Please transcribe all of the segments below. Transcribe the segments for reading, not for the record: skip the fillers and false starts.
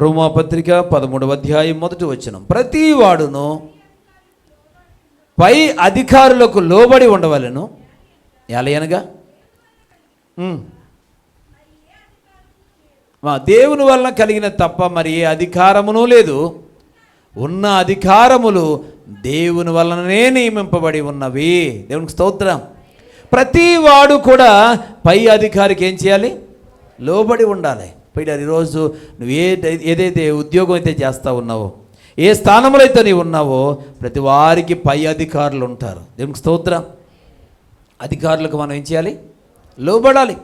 రోమాపత్రిక 13వ అధ్యాయం 1వ వచనం, ప్రతి వాడును పై అధికారులకు లోబడి ఉండవలెను. ఎలయనగా దేవుని వలన కలిగిన తప్ప మరి ఏ అధికారమునూ లేదు. ఉన్న అధికారములు దేవుని వలననే నియమింపబడి ఉన్నవి. దేవునికి స్తోత్రం. ప్రతి వాడు కూడా పై అధికారికి ఏం చేయాలి? లోబడి ఉండాలి. పిల్లలు, ఈరోజు నువ్వు ఏదైతే ఉద్యోగం అయితే చేస్తూ ఉన్నావో, ఏ స్థానంలో అయితే నీవు ఉన్నావో, ప్రతి వారికి పై అధికారులు ఉంటారు. దేవునికి స్తోత్రం. అధికారులకు మనం ఏం చేయాలి? లోబడాలి.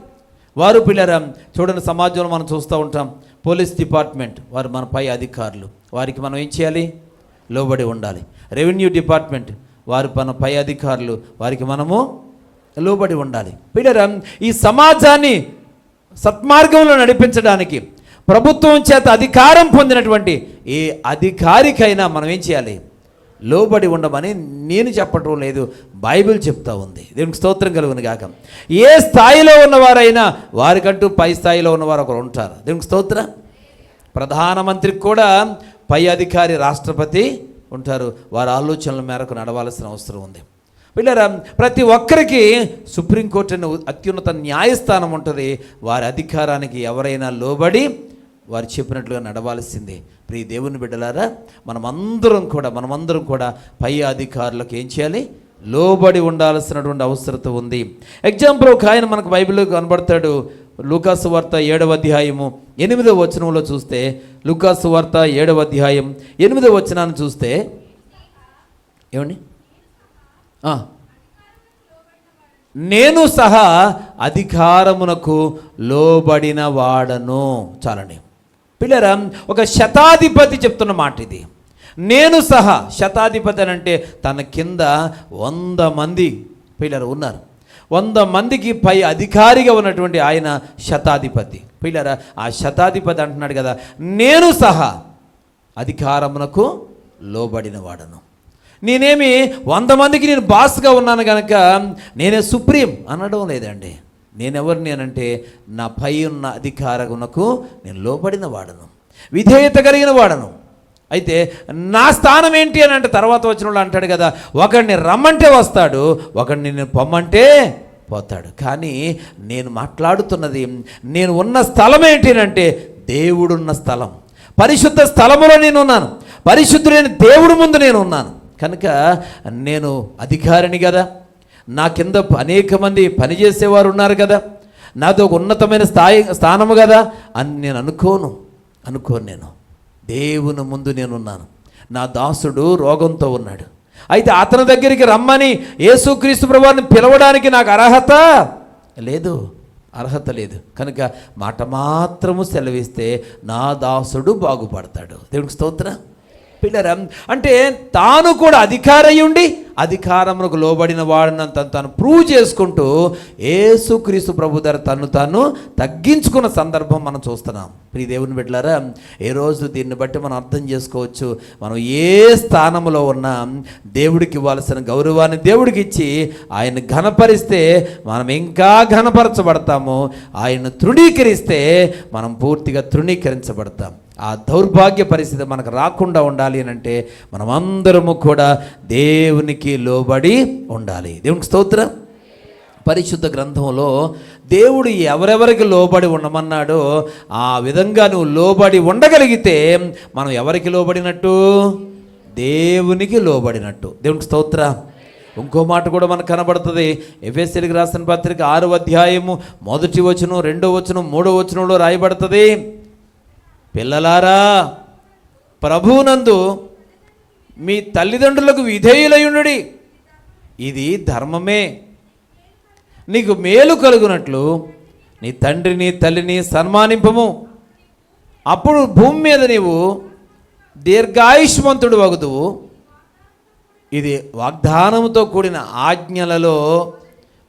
వారు పిల్లరా, చూడండి, సమాజంలో మనం చూస్తూ ఉంటాం, పోలీస్ డిపార్ట్మెంట్ వారు మన పై అధికారులు, వారికి మనం ఏం చేయాలి? లోబడి ఉండాలి. రెవెన్యూ డిపార్ట్మెంట్ వారు మన పై అధికారులు, వారికి మనము లోబడి ఉండాలి. పిల్లరా, ఈ సమాజాన్ని సత్మార్గంలో నడిపించడానికి ప్రభుత్వం చేత అధికారం పొందినటువంటి ఏ అధికారికైనా మనం ఏం చేయాలి? లోబడి ఉండమని నేను చెప్పటం లేదు, బైబిల్ చెప్తా ఉంది. దేవునికి స్తోత్రం కలుగును గాక. ఏ స్థాయిలో ఉన్నవారైనా వారికంటూ పై స్థాయిలో ఉన్నవారు ఒకరు ఉంటారు. దేవునికి స్తోత్రం. ప్రధానమంత్రికి కూడా పై అధికారి రాష్ట్రపతి ఉంటారు. వారి ఆలోచనల మేరకు నడవాల్సిన అవసరం ఉంది. పిల్లరా, ప్రతి ఒక్కరికి సుప్రీంకోర్టు అనే అత్యున్నత న్యాయస్థానం ఉంటుంది. వారి అధికారానికి ఎవరైనా లోబడి వారు చెప్పినట్లుగా నడవాల్సిందే. ప్రియ దేవుని బిడ్డలారా, మనమందరం కూడా పై అధికారులకు ఏం చేయాలి? లోబడి ఉండాల్సినటువంటి అవసరత ఉంది. ఎగ్జాంపుల్ ఒక ఆయన మనకు బైబిల్లో కనబడతాడు. లూకాసు వార్త 7వ అధ్యాయము 8వ వచనంలో చూస్తే, లూకాసు వార్త 7వ అధ్యాయం 8వ వచనాన్ని చూస్తే ఏమండి, నేను సహా అధికారమునకు లోబడిన వాడను. చాలండి పిల్లరా, ఒక శతాధిపతి చెప్తున్న మాట ఇది. నేను సహా, శతాధిపతి అని అంటే తన కింద 100 మంది పిల్లలు ఉన్నారు. 100 మందికి పై అధికారిగా ఉన్నటువంటి ఆయన శతాధిపతి. పిల్లరా, ఆ శతాధిపతి అంటున్నాడు కదా, నేను సహా అధికారమునకు లోబడిన వాడను. నేనేమి 100 మందికి నేను బాస్గా ఉన్నాను కనుక నేనే సుప్రీం అనడం లేదండి. నేనెవరిని అనంటే నా పై ఉన్న అధికారమునకు నేను లోబడిన వాడను, విధేయత కలిగిన వాడను. అయితే నా స్థానం ఏంటి అని అంటే తర్వాత వచనంలో అంటాడు కదా, ఒకడిని రమ్మంటే వస్తాడు, ఒకడిని నేను పొమ్మంటే పోతాడు. కానీ నేను మాట్లాడుతున్నది, నేను ఉన్న స్థలం ఏంటి అంటే దేవుడున్న స్థలం, పరిశుద్ధ స్థలములో నేను ఉన్నాను, పరిశుద్ధుడైన దేవుడు ముందు నేను ఉన్నాను. కనుక నేను అధికారిని కదా, నా కింద అనేక మంది పనిచేసేవారు ఉన్నారు కదా, నాతో ఒక ఉన్నతమైన స్థానము కదా అని నేను అనుకోను. నేను దేవుని ముందు నేనున్నాను. నా దాసుడు రోగంతో ఉన్నాడు, అయితే అతని దగ్గరికి రమ్మని యేసుక్రీస్తు ప్రభువుని పిలవడానికి నాకు అర్హత లేదు. కనుక మాట మాత్రము సెలవిస్తే నా దాసుడు బాగుపడతాడు. దేవునికి స్తోత్రం. పిల్లరా, అంటే తాను కూడా అధికారై ఉండి అధికారమునకు లోబడిన వాడిని తను ప్రూవ్ చేసుకుంటూ యేసుక్రీస్తు ప్రభు ధర తాను తగ్గించుకున్న సందర్భం మనం చూస్తున్నాం. ప్రియ దేవుని బిడ్డలారా, ఏ రోజు దీన్ని బట్టి మనం అర్థం చేసుకోవచ్చు, మనం ఏ స్థానంలో ఉన్నా దేవుడికి ఇవ్వాల్సిన గౌరవాన్ని దేవుడికి ఇచ్చి ఆయన ఘనపరిస్తే మనం ఇంకా ఘనపరచబడతాము, ఆయన తృణీకరిస్తే మనం పూర్తిగా తృణీకరించబడతాం. ఆ దౌర్భాగ్య పరిస్థితి మనకు రాకుండా ఉండాలి అని అంటే మనమందరము కూడా దేవునికి లోబడి ఉండాలి. దేవునికి స్తోత్రం. పరిశుద్ధ గ్రంథంలో దేవుడు ఎవరెవరికి లోబడి ఉండమన్నాడో ఆ విధంగా నువ్వు లోబడి ఉండగలిగితే మనం ఎవరికి లోబడినట్టు? దేవునికి లోబడినట్టు. దేవునికి స్తోత్రం. ఇంకో మాట కూడా మనకు కనబడుతుంది. ఎఫెసీయులకు రాసిన పత్రిక 6వ అధ్యాయము 1వ వచనం, 2వ వచనం, 3వ వచనంలో రాయబడుతుంది, పిల్లలారా ప్రభువునందు మీ తల్లిదండ్రులకు విధేయులయుండుడి, ఇది ధర్మమే. నీకు మేలు కలుగునట్లు నీ తండ్రిని తల్లిని సన్మానింపము, అప్పుడు భూమి మీద నీవు దీర్ఘాయుష్మంతుడు వగుదువు. ఇది వాగ్దానముతో కూడిన ఆజ్ఞలలో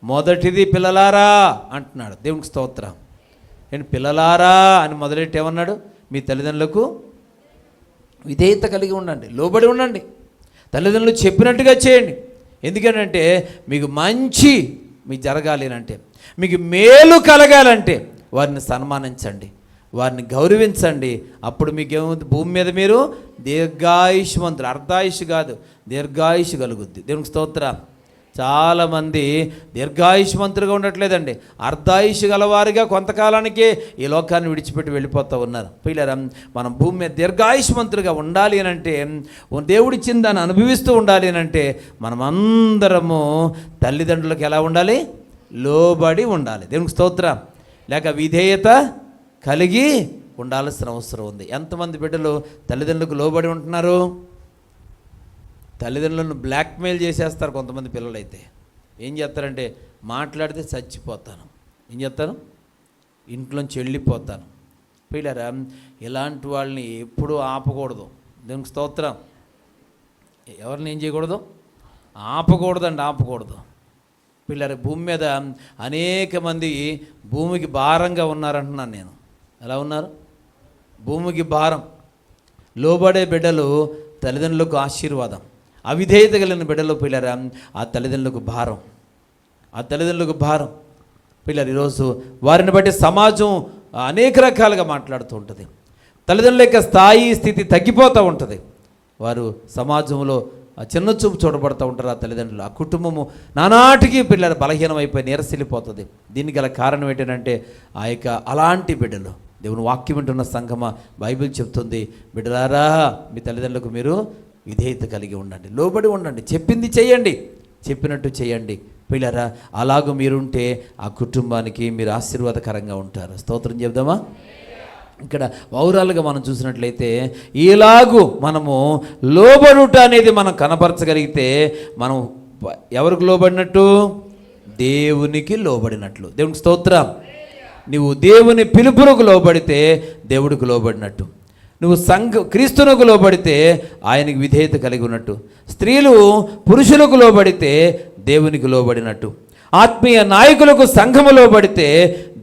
మొదటిది పిల్లలారా అంటున్నాడు. దేవునికి స్తోత్రం. ఏంటి పిల్లలారా అని మొదలెట్టి ఏమన్నాడు? మీ తల్లిదండ్రులకు విధేయత కలిగి ఉండండి, లోబడి ఉండండి, తల్లిదండ్రులు చెప్పినట్టుగా చేయండి. ఎందుకంటే మీకు మీకు జరగాలి అంటే, మీకు మేలు కలగాలంటే వారిని సన్మానించండి, వారిని గౌరవించండి. అప్పుడు మీకేముంది, భూమి మీద మీరు దీర్ఘాయుష్మంతులు, అర్ధాయుష్ కాదు, దీర్ఘాయుష్ కలుగుద్ది. దేవునికి స్తోత్రం. చాలామంది దీర్ఘాయుష్మంతులుగా ఉండట్లేదండి, అర్ధాయుష్ గలవారిగా కొంతకాలానికే ఈ లోకాన్ని విడిచిపెట్టి వెళ్ళిపోతూ ఉన్నారు. పిల్లరా, మనం భూమి మీద దీర్ఘాయుష్మంతులుగా ఉండాలి అని అంటే, దేవుడిచ్చిన దాన్ని అనుభవిస్తూ ఉండాలి అని అంటే, మనమందరము తల్లిదండ్రులకు ఎలా ఉండాలి? లోబడి ఉండాలి. దేవునికి స్తోత్రం. లేక విధేయత కలిగి ఉండాల్సిన అవసరం ఉంది. ఎంతమంది బిడ్డలు తల్లిదండ్రులకు లోబడి ఉంటున్నారు? తల్లిదండ్రులను బ్లాక్మెయిల్ చేసేస్తారు కొంతమంది పిల్లలైతే. ఏం చేస్తారంటే, మాట్లాడితే చచ్చిపోతాను, ఏం చేస్తాను, ఇంట్లోంచి వెళ్ళిపోతాను. పిల్లరా, ఇలాంటి వాళ్ళని ఎప్పుడూ ఆపకూడదు. దేవునికి స్తోత్రం. ఎవరిని ఏం చేయకూడదు? ఆపకూడదండి, ఆపకూడదు. పిల్లలు, భూమి మీద అనేక మంది భూమికి భారంగా ఉన్నారంటున్నాను నేను. ఎలా ఉన్నారు? భూమికి భారం. లోబడే బిడ్డలు తల్లిదండ్రులకు ఆశీర్వాదం, అవిధేయత కలిగిన బిడ్డలు పిల్లరా ఆ తల్లిదండ్రులకు భారం, ఆ తల్లిదండ్రులకు భారం. పిల్లలు, ఈరోజు వారిని బట్టి సమాజం అనేక రకాలుగా మాట్లాడుతూ ఉంటుంది. తల్లిదండ్రుల యొక్క స్థాయి స్థితి తగ్గిపోతూ ఉంటుంది. వారు సమాజంలో చిన్న చూపు చూడబడుతూ ఉంటారు. ఆ తల్లిదండ్రులు, ఆ కుటుంబము నానాటికి పిల్లలు బలహీనమైపోయి నీరసిల్లిపోతుంది. దీనికి గల కారణం ఏంటంటే, ఆ యొక్క అలాంటి బిడ్డలు. దేవుని వాక్యం వింటున్న సంఘమా, బైబిల్ చెప్తుంది, బిడ్డలారా మీ తల్లిదండ్రులకు మీరు విధేయత కలిగి ఉండండి, లోబడి ఉండండి, చెప్పింది చేయండి, చెప్పినట్టు చేయండి. పిల్లరా, అలాగూ మీరుంటే ఆ కుటుంబానికి మీరు ఆశీర్వాదకరంగా ఉంటారు. స్తోత్రం చెప్దామా? ఇక్కడ ఓవరాల్గా మనం చూసినట్లయితే, ఇలాగూ మనము లోబడుట అనేది మనం కనపరచగలిగితే, మనం ఎవరికి లోబడినట్టు? దేవునికి లోబడినట్లు. దేవునికి స్తోత్రం. నువ్వు దేవుని పిలుపునకు లోబడితే దేవుడికి లోబడినట్టు. నువ్వు క్రీస్తునకు లోబడితే ఆయనకి విధేయత కలిగి ఉన్నట్టు. స్త్రీలు పురుషులకు లోబడితే దేవునికి లోబడినట్టు. ఆత్మీయ నాయకులకు సంఘము లోబడితే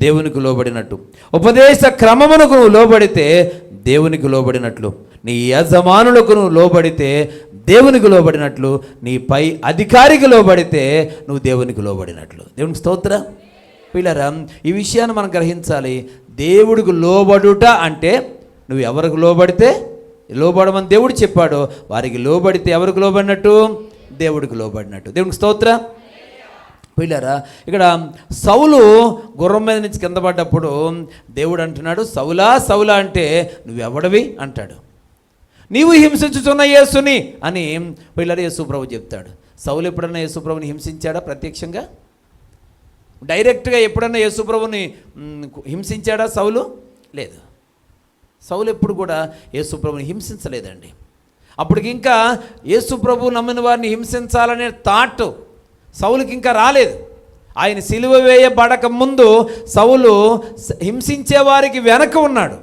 దేవునికి లోబడినట్టు. ఉపదేశ క్రమమునకు నువ్వు లోబడితే దేవునికి లోబడినట్లు. నీ యజమానులకు నువ్వు లోబడితే దేవునికి లోబడినట్లు. నీ పై అధికారికి లోబడితే నువ్వు దేవునికి లోబడినట్లు. దేవునికి స్తోత్రం. పిల్లరా, ఈ విషయాన్ని మనం గ్రహించాలి. దేవుడికి లోబడుట అంటే, నువ్వు ఎవరికి లోబడితే లోబడమని దేవుడు చెప్పాడో వారికి లోబడితే ఎవరికి లోబడినట్టు? దేవుడికి లోబడినట్టు. దేవునికి స్తోత్రం. పిల్లరా, ఇక్కడ సౌలు గుర్రం మీద నుంచి కింద పడ్డప్పుడు దేవుడు అంటున్నాడు, సౌలా సౌలా అంటే నువ్వెవడవి అంటాడు. నీవు హింసించుచున్న యేసుని అని పిల్లలు యేసు ప్రభు చెప్తాడు. సౌలు ఎప్పుడన్నా యేసు ప్రభుని హింసించాడా? ప్రత్యక్షంగా డైరెక్ట్గా ఎప్పుడన్నా యేసు ప్రభుని హింసించాడా సౌలు? లేదు. సౌలు ఎప్పుడు కూడా యేసు ప్రభుని హింసించలేదండి. అప్పటికి ఇంకా యేసు ప్రభు నమ్మిన వారిని హింసించాలనే థాట్ సౌలుకి ఇంకా రాలేదు. ఆయన సిలువ వేయబడక ముందు సౌలు హింసించేవారికి వెనక ఉన్నాడు.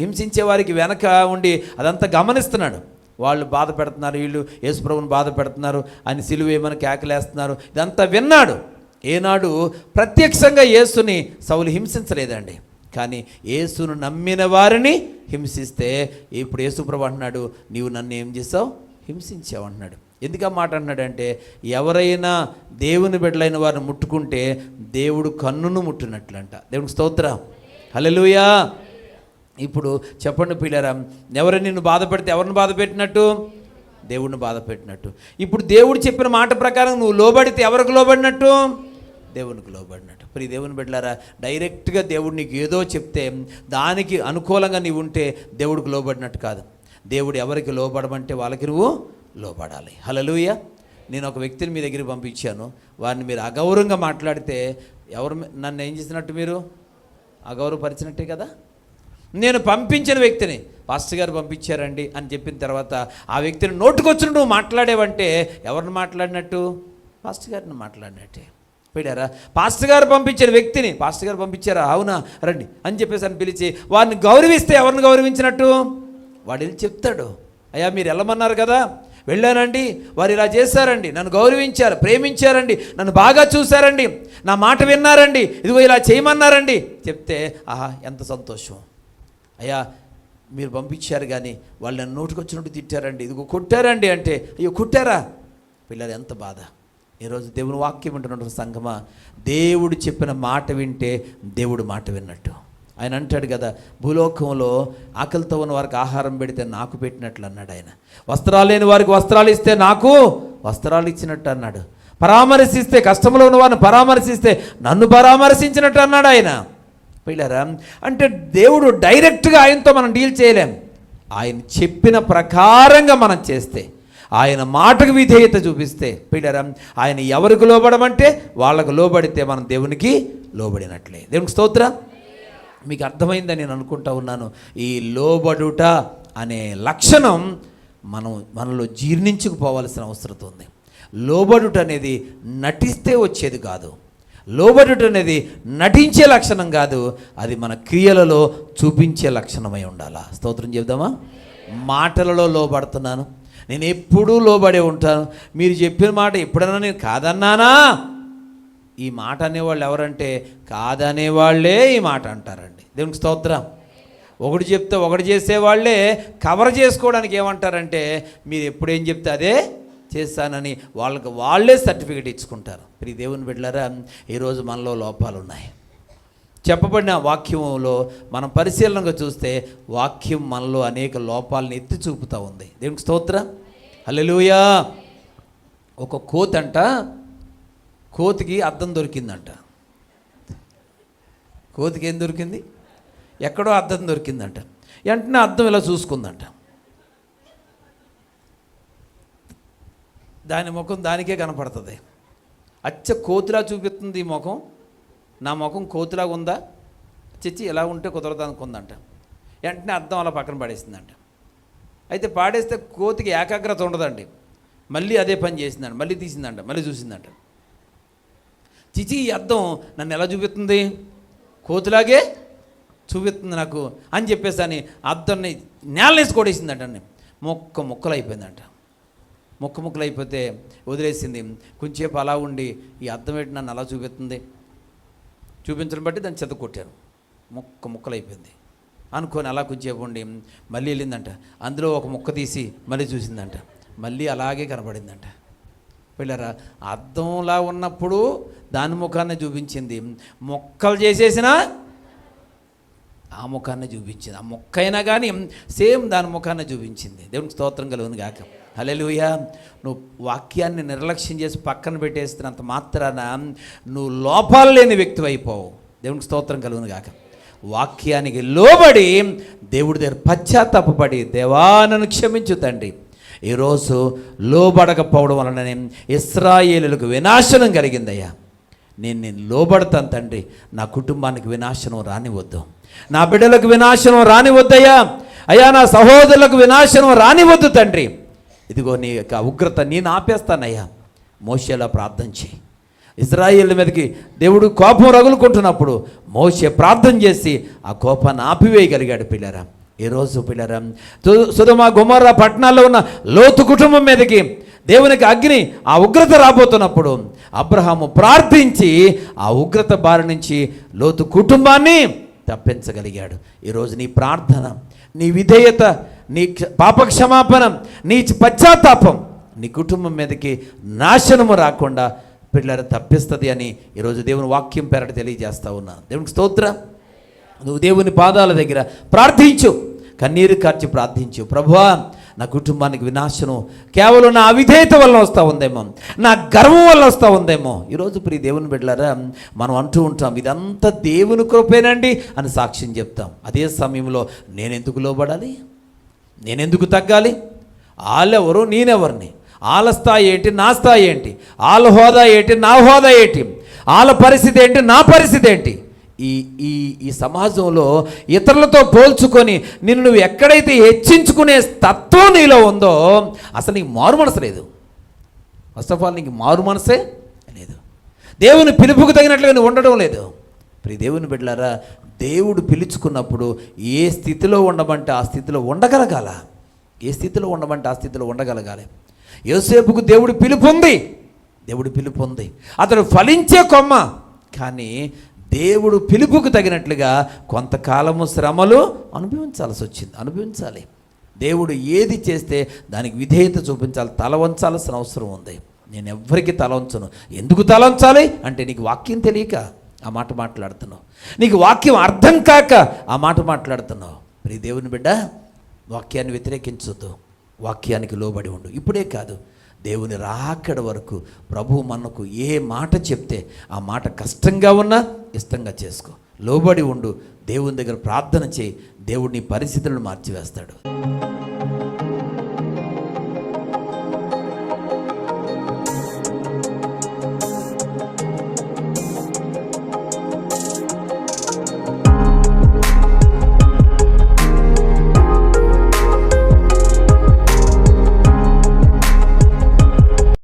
హింసించేవారికి వెనక ఉండి అదంతా గమనిస్తున్నాడు. వాళ్ళు బాధ పెడుతున్నారు, వీళ్ళు యేసు ప్రభుని బాధ పెడుతున్నారు, ఆయన సిలువ వేయమని కేకలేస్తున్నారు. ఇదంతా విన్నాడు. ఏనాడు ప్రత్యక్షంగా యేసుని సౌలు హింసించలేదండి. కానీ యేసును నమ్మిన వారిని హింసిస్తే ఇప్పుడు యేసు ప్రభు అంటున్నాడు, నీవు నన్ను ఏం చేసావు? హింసించావు అంటున్నాడు. ఎందుకు ఆ మాట అంటున్నాడంటే, ఎవరైనా దేవుని బిడ్డలైన వారిని ముట్టుకుంటే దేవుడు కన్నును ముట్టినట్లంట. దేవునికి స్తోత్రం. హల్లెలూయా. ఇప్పుడు చెప్పండి పిల్లరా, ఎవరైనా నిన్ను బాధ పెడితే ఎవరిని బాధ పెట్టినట్టు? దేవుడిని బాధ పెట్టినట్టు. ఇప్పుడు దేవుడు చెప్పిన మాట ప్రకారం నువ్వు లోబడితే ఎవరికి లోబడినట్టు? దేవునికి లోబడినట్టు. ప్రియ దేవుని బిడ్డలారా, డైరెక్ట్గా దేవుడు నీకు ఏదో చెప్తే దానికి అనుకూలంగా నీవు ఉంటే దేవుడికి లోబడినట్టు కాదు. దేవుడు ఎవరికి లోబడమంటే వాళ్ళకి నువ్వు లోబడాలి. హల్లెలూయా. నేను ఒక వ్యక్తిని మీ దగ్గరికి పంపించాను, వారిని మీరు అగౌరవంగా మాట్లాడితే ఎవరు నన్ను ఏం చేసినట్టు? మీరు అగౌరవపరిచినట్టే కదా. నేను పంపించిన వ్యక్తిని పాస్టర్ గారు పంపించారండి అని చెప్పిన తర్వాత ఆ వ్యక్తిని నోటుకొచ్చిన నువ్వు మాట్లాడేవంటే ఎవరిని మాట్లాడినట్టు? పాస్టర్ గారిని మాట్లాడినట్టే. పోయారా? పాస్టర్ గారు పంపించిన వ్యక్తిని, పాస్టర్ గారు పంపించారా? అవునా, రండి అని చెప్పేసి అని పిలిచి వారిని గౌరవిస్తే ఎవరిని గౌరవించినట్టు? వాడు వెళ్ళి చెప్తాడు, అయ్యా మీరు వెళ్ళమన్నారు కదా, వెళ్ళానండి, వారు ఇలా చేశారండి, నన్ను గౌరవించారు, ప్రేమించారండి, నన్ను బాగా చూశారండి, నా మాట విన్నారండి, ఇదిగో ఇలా చేయమన్నారండి చెప్తే ఆహా ఎంత సంతోషం. అయ్యా మీరు పంపించారు కానీ వాళ్ళు నన్ను నోటుకొచ్చినట్టు తిట్టారండి, ఇదిగో కొట్టారండి అంటే అయ్యో కొట్టారా? పిల్లలు ఎంత బాధ. ఈరోజు దేవుని వాక్యం వింటున్నటువంటి సంఘమా, దేవుడు చెప్పిన మాట వింటే దేవుడు మాట విన్నట్టు. ఆయన అంటాడు కదా, భూలోకంలో ఆకలితో ఉన్న వారికి ఆహారం పెడితే నాకు పెట్టినట్లు అన్నాడు ఆయన. వస్త్రాలు లేని వారికి వస్త్రాలు ఇస్తే నాకు వస్త్రాలు ఇచ్చినట్టు అన్నాడు. పరామర్శిస్తే, కష్టంలో ఉన్న వారిని పరామర్శిస్తే నన్ను పరామర్శించినట్టు అన్నాడు ఆయన. పిల్లరా, అంటే దేవుడు డైరెక్ట్గా ఆయనతో మనం డీల్ చేయలేం. ఆయన చెప్పిన ప్రకారంగా మనం చేస్తే, ఆయన మాటకు విధేయత చూపిస్తే, పిల్లరా, ఆయన ఎవరికి లోబడమంటే వాళ్ళకు లోబడితే మనం దేవునికి లోబడినట్లే. దేవునికి స్తోత్రం. మీకు అర్థమైందని నేను అనుకుంటా ఉన్నాను. ఈ లోబడుట అనే లక్షణం మనలో జీర్ణించుకుపోవాల్సిన అవసరం ఉంది. లోబడుట అనేది నటిస్తే వచ్చేది కాదు. లోబడుట అనేది నటించే లక్షణం కాదు, అది మన క్రియలలో చూపించే లక్షణమై ఉండాలా. స్తోత్రం చెప్దామా. మాటలలో లోబడుతున్నాను, నేను ఎప్పుడూ లోబడే ఉంటాను. మీరు చెప్పిన మాట ఎప్పుడైనా నేను కాదన్నానా? ఈ మాట అనేవాళ్ళు ఎవరంటే కాదనేవాళ్లే ఈ మాట అంటారండి. దేవునికి స్తోత్రం. ఒకటి చెప్తే ఒకటి చేసేవాళ్లే కవర్ చేసుకోవడానికి ఏమంటారంటే మీరు ఎప్పుడేం చెప్తే అదే చేస్తానని వాళ్ళే సర్టిఫికెట్ ఇచ్చుకుంటారు. ప్రియ దేవుని బిడ్డలారా, ఈరోజు మనలో లోపాలు ఉన్నాయి. చెప్పబడిన వాక్యంలో మనం పరిశీలనగా చూస్తే వాక్యం మనలో అనేక లోపాలను ఎత్తి చూపుతూ ఉంది. దేవునికి స్తోత్రం. హల్లెలూయా. ఒక కోతికి అద్దం దొరికిందంట. కోతికి ఏం దొరికింది? ఎక్కడో అద్దం దొరికిందంట. వెంటనే అద్దం ఇలా చూసుకుందంట. దాని ముఖం దానికే కనపడుతుంది. అచ్చ కోతిలా చూపిస్తుంది ఈ ముఖం. నా ముఖం కోతిలాగా ఉందా? చిచ్చి ఎలా ఉంటే కుదరదు అనుకుందంట. వెంటనే అద్దం అలా పక్కన పడేసిందంట. అయితే పాడేస్తే కోతికి ఏకాగ్రత ఉండదండి. మళ్ళీ అదే పని చేసిందంట. మళ్ళీ తీసిందంట, మళ్ళీ చూసిందంట. చిచి, ఈ అద్దం నన్ను ఎలా చూపిస్తుంది? కోతిలాగే చూపిస్తుంది నాకు అని చెప్పేసి అని అద్దాన్ని నేలనేసి కొడేసిందంట. ముక్కలు అయిపోయిందంట. ముక్కలు అయిపోతే వదిలేసింది. కొంచెంసేపు అలా ఉండి ఈ అద్దం ఏంటి నన్ను అలా చూపిస్తుంది, చూపించడం బట్టి దాన్ని చెత్త కొట్టాను. ముక్కలు అయిపోయింది అనుకొని అలా కొంచెంసేపు ఉండి మళ్ళీ వెళ్ళిందంట. అందులో ఒక ముక్క తీసి మళ్ళీ చూసిందంట. మళ్ళీ అలాగే కనబడిందంట. పిల్లరా, అద్దంలా ఉన్నప్పుడు దాని ముఖాన్ని చూపించింది, మొక్కలు చేసేసినా ఆ ముఖాన్ని చూపించింది. ఆ మొక్క అయినా కానీ సేమ్ దాని ముఖాన్ని చూపించింది. దేవునికి స్తోత్రం కలుగును గాక. హల్లెలూయా. నువ్వు వాక్యాన్ని నిర్లక్ష్యం చేసి పక్కన పెట్టేస్తున్నంత మాత్రాన నువ్వు లోపాలు లేని వ్యక్తి అయిపోవు. దేవునికి స్తోత్రం కలుగును గాక. వాక్యానికి లోబడి దేవుడి దగ్గర పశ్చాత్తాపపడి, దేవా నన్ను క్షమించు తండ్రి, ఈరోజు లోబడకపోవడం వలననే ఇశ్రాయేలులకు వినాశనం కలిగిందయ్యా. నేను లోబడతాను తండ్రి. నా కుటుంబానికి వినాశనం రానివద్దు, నా బిడ్డలకు వినాశనం రానివద్దయ్యా. అయ్యా, నా సహోదరులకు వినాశనం రానివద్దు తండ్రి. ఇదిగో నీ యొక్క ఉగ్రత నేను ఆపేస్తానయ్యా. మోషేలా ప్రార్థన చేయి. ఇశ్రాయేలు మీదకి దేవుడు కోపం రగులుకుంటున్నప్పుడు మోషే ప్రార్థన చేసి ఆ కోపాన్ని ఆపివేయగలిగాడు. పిల్లరా, ఈరోజు పిల్లరా, సొదొమ గొమొర్రా పట్టణాల్లో ఉన్న లోతు కుటుంబం మీదకి దేవునికి అగ్ని, ఆ ఉగ్రత రాబోతున్నప్పుడు అబ్రహాము ప్రార్థించి ఆ ఉగ్రత బారి నుంచి లోతు కుటుంబాన్ని తప్పించగలిగాడు. ఈరోజు నీ ప్రార్థన, నీ విధేయత, నీ పాపక్షమాపణ, నీ పశ్చాత్తాపం నీ కుటుంబం మీదకి నాశనము రాకుండా పిల్లలు తప్పిస్తుంది అని ఈరోజు దేవుని వాక్యం పేరట తెలియజేస్తా ఉన్నా. దేవునికి స్తోత్రం. నువ్వు దేవుని పాదాల దగ్గర ప్రార్థించు, కన్నీరు కార్చి ప్రార్థించు. ప్రభువా, నా కుటుంబానికి వినాశనం కేవలం నా అవిధేయత వల్ల వస్తూ ఉందేమో, నా గర్వం వల్ల వస్తూ ఉందేమో. ఈరోజు ప్రియ దేవుని బిడ్డలారా, మనం అంటూ ఉంటాం ఇదంతా దేవుని కృపేనండి అని సాక్ష్యం చెప్తాం. అదే సమయంలో నేనెందుకు లోబడాలి, నేనెందుకు తగ్గాలి? వాళ్ళెవరు, నేనెవరిని? వాళ్ళ స్థాయి ఏంటి, నా స్థాయి ఏంటి? వాళ్ళ హోదా ఏంటి, నా హోదా ఏంటి? వాళ్ళ పరిస్థితి ఏంటి, నా పరిస్థితి ఏంటి? ఈ సమాజంలో ఇతరులతో పోల్చుకొని నిన్ను నువ్వు ఎక్కడైతే హెచ్చించుకునే తత్వం నీలో ఉందో అసలు నీకు మారు మనసు లేదు. ఫస్ట్ ఆఫ్ ఆల్ నీకు మారు మనసే లేదు. దేవుని పిలుపుకు తగినట్లుగా నువ్వు ఉండడం లేదు. ప్రియ దేవుని బిడ్డలారా, దేవుడు పిలుచుకున్నప్పుడు ఏ స్థితిలో ఉండమంటే ఆ స్థితిలో ఉండగలగాల. ఏ స్థితిలో ఉండమంటే ఆ స్థితిలో ఉండగలగాలి. యోసేపుకు దేవుడి పిలుపు ఉంది, దేవుడి పిలుపు ఉంది. అతడు ఫలించే కొమ్మ, కానీ దేవుడు పిలుపుకు తగినట్లుగా కొంతకాలము శ్రమలు అనుభవించాలి. దేవుడు ఏది చేస్తే దానికి విధేయత చూపించాలి, తల వంచాల్సిన అవసరం ఉంది. నేను ఎవ్వరికి తల వంచను. ఎందుకు తల వంచాలి అంటే నీకు వాక్యం తెలియక, ఆ మాట మాట్లాడుతున్నావు. నీకు వాక్యం అర్థం కాక ఆ మాట మాట్లాడుతున్నావు. ప్రియ దేవుని బిడ్డ, వాక్యాన్ని వ్యతిరేకించొద్దు, వాక్యానికి లోబడి ఉండు. ఇప్పుడే కాదు, దేవుని రాకడ వరకు ప్రభువు మనకు ఏ మాట చెప్తే ఆ మాట కష్టంగా ఉన్నా ఇష్టంగా చేసుకో, లోబడి ఉండు, దేవుని దగ్గర ప్రార్థన చేయి. దేవుడు నీ పరిస్థితులను మార్చివేస్తాడు.